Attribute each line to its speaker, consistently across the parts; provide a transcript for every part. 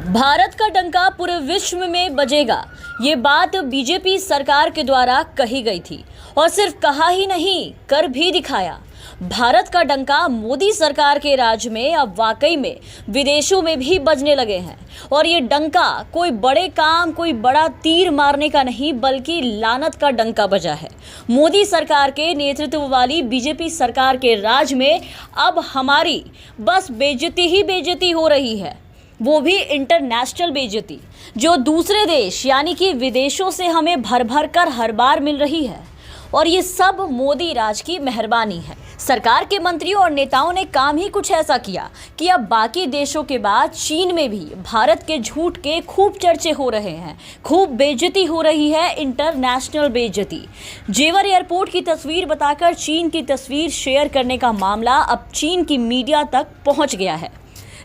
Speaker 1: भारत का डंका पूरे विश्व में बजेगा, ये बात बीजेपी सरकार के द्वारा कही गई थी और सिर्फ कहा ही नहीं, कर भी दिखाया। भारत का डंका मोदी सरकार के राज में अब वाकई में विदेशों में भी बजने लगे हैं और ये डंका कोई बड़े काम, कोई बड़ा तीर मारने का नहीं, बल्कि लानत का डंका बजा है। मोदी सरकार के नेतृत्व वाली बीजेपी सरकार के राज में अब हमारी बस बेइज्जती ही बेइज्जती हो रही है, वो भी इंटरनेशनल बेइज्जती, जो दूसरे देश यानी कि विदेशों से हमें भर भर कर हर बार मिल रही है। और ये सब मोदी राज की मेहरबानी है। सरकार के मंत्रियों और नेताओं ने काम ही कुछ ऐसा किया कि अब बाकी देशों के बाद चीन में भी भारत के झूठ के खूब चर्चे हो रहे हैं, खूब बेइज्जती हो रही है, इंटरनेशनल बेइज्जती। जेवर एयरपोर्ट की तस्वीर बताकर चीन की तस्वीर शेयर करने का मामला अब चीन की मीडिया तक पहुंच गया है।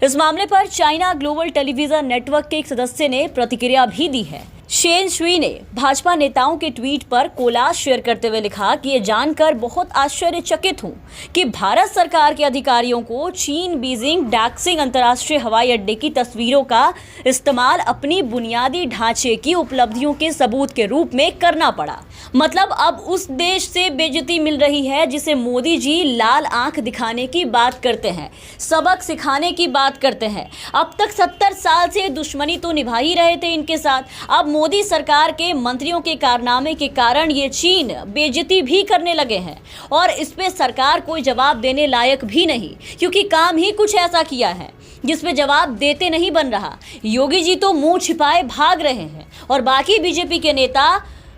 Speaker 1: इस मामले पर चाइना ग्लोबल टेलीविजन नेटवर्क के एक सदस्य ने प्रतिक्रिया भी दी है। शेन शुई ने भाजपा नेताओं के ट्वीट पर कोलाज शेयर करते हुए लिखा कि ये जानकर बहुत आश्चर्यचकित हूं कि भारत सरकार के अधिकारियों को चीन बीजिंग डैक्सिंग अंतर्राष्ट्रीय हवाई अड्डे की तस्वीरों का इस्तेमाल अपनी बुनियादी ढांचे की उपलब्धियों के सबूत के रूप में करना पड़ा। मतलब अब उस देश से बेइज्जती मिल रही है जिसे मोदी जी लाल आंख दिखाने की बात करते हैं, सबक सिखाने की बात करते हैं। अब तक 70 साल से दुश्मनी तो निभा ही रहे थे इनके साथ, अब मोदी सरकार के मंत्रियों के कारनामे के कारण ये चीन बेइज्जती भी करने लगे हैं और इस पे सरकार कोई जवाब देने लायक भी नहीं, क्योंकि काम ही कुछ ऐसा किया है जिसमें जवाब देते नहीं बन रहा। योगी जी तो मुंह छिपाए भाग रहे हैं और बाकी बीजेपी के नेता,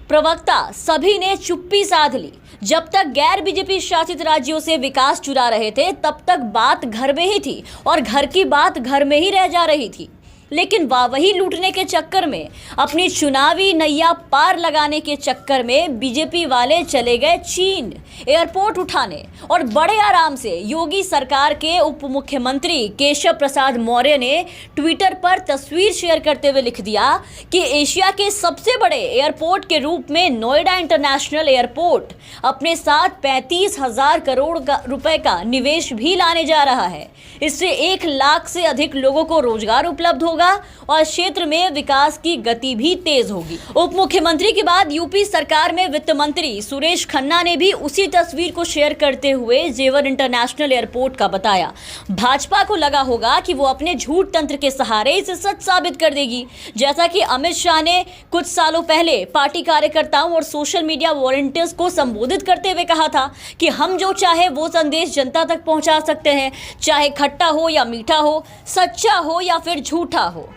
Speaker 1: प्रवक्ता सभी ने चुप्पी साध ली। जब तक गैर बीजेपी शासित राज्यों से विकास चुरा रहे थे तब तक बात घर में ही थी और घर की बात घर में ही रह जा रही थी। लेकिन वही लूटने के चक्कर में, अपनी चुनावी नैया पार लगाने के चक्कर में बीजेपी वाले चले गए चीन एयरपोर्ट उठाने और बड़े आराम से योगी सरकार के उप मुख्यमंत्री केशव प्रसाद मौर्य ने ट्विटर पर तस्वीर शेयर करते हुए लिख दिया कि एशिया के सबसे बड़े एयरपोर्ट के रूप में नोएडा इंटरनेशनल एयरपोर्ट अपने साथ 35,000 करोड़ रुपए का निवेश भी लाने जा रहा है। इससे 1 लाख से अधिक लोगों को रोजगार उपलब्ध होगा और क्षेत्र में विकास की गति भी तेज होगी। उप मुख्यमंत्री के बाद यूपी सरकार में वित्त मंत्री सुरेश खन्ना ने भी उसी तस्वीर को शेयर करते हुए जेवर इंटरनेशनल एयरपोर्ट का बताया। भाजपा को लगा होगा कि वो अपने झूठ तंत्र के सहारे इसे सच साबित कर देगी, जैसा कि अमित शाह ने कुछ सालों पहले पार्टी कार्यकर्ताओं और सोशल मीडिया वॉलंटियर्स को संबोधित करते हुए कहा था कि हम जो चाहे वो संदेश जनता तक पहुंचा सकते हैं, चाहे खट्टा हो या मीठा हो, सच्चा हो या फिर झूठा हो।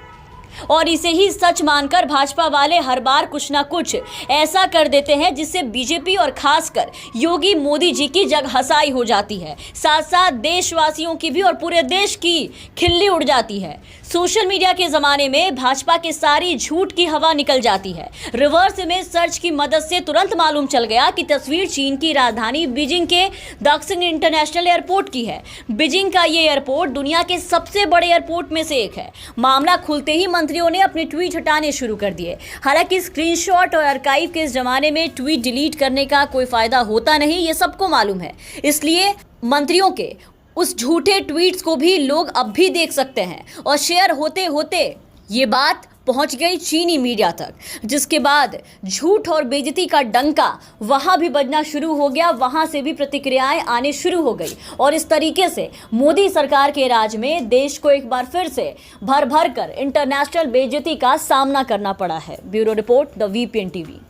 Speaker 1: और इसे ही सच मानकर भाजपा वाले हर बार कुछ ना कुछ ऐसा कर देते हैं जिससे बीजेपी और खासकर योगी मोदी जी की जग हंसाई हो जाती है, साथ साथ देशवासियों की भी और पूरे देश की खिल्ली उड़ जाती है। सोशल मीडिया के ज़माने में भाजपा के सारी झूठ की हवा निकल जाती है। रिवर्स इमेज सर्च की मदद से तुरंत मालूम चल गया कि तस्वीर चीन की राजधानी बीजिंग के डैक्सिंग इंटरनेशनल एयरपोर्ट की है। बीजिंग का ये एयरपोर्ट दुनिया के सबसे बड़े एयरपोर्ट में से एक है। मामला खुलते ही मंत्रियों ने अपने ट्वीट हटाने शुरू कर दिए। हालांकि स्क्रीनशॉट और आर्काइव के इस जमाने में ट्वीट डिलीट करने का कोई फायदा होता नहीं, ये सबको मालूम है। इसलिए मंत्रियों के उस झूठे ट्वीट्स को भी लोग अब भी देख सकते हैं और शेयर होते होते ये बात पहुंच गई चीनी मीडिया तक, जिसके बाद झूठ और बेइज्जती का डंका वहां भी बजना शुरू हो गया, वहां से भी प्रतिक्रियाएं आने शुरू हो गई और इस तरीके से मोदी सरकार के राज में देश को एक बार फिर से भर भर कर इंटरनेशनल बेइज्जती का सामना करना पड़ा है। Bureau report, the VPN TV.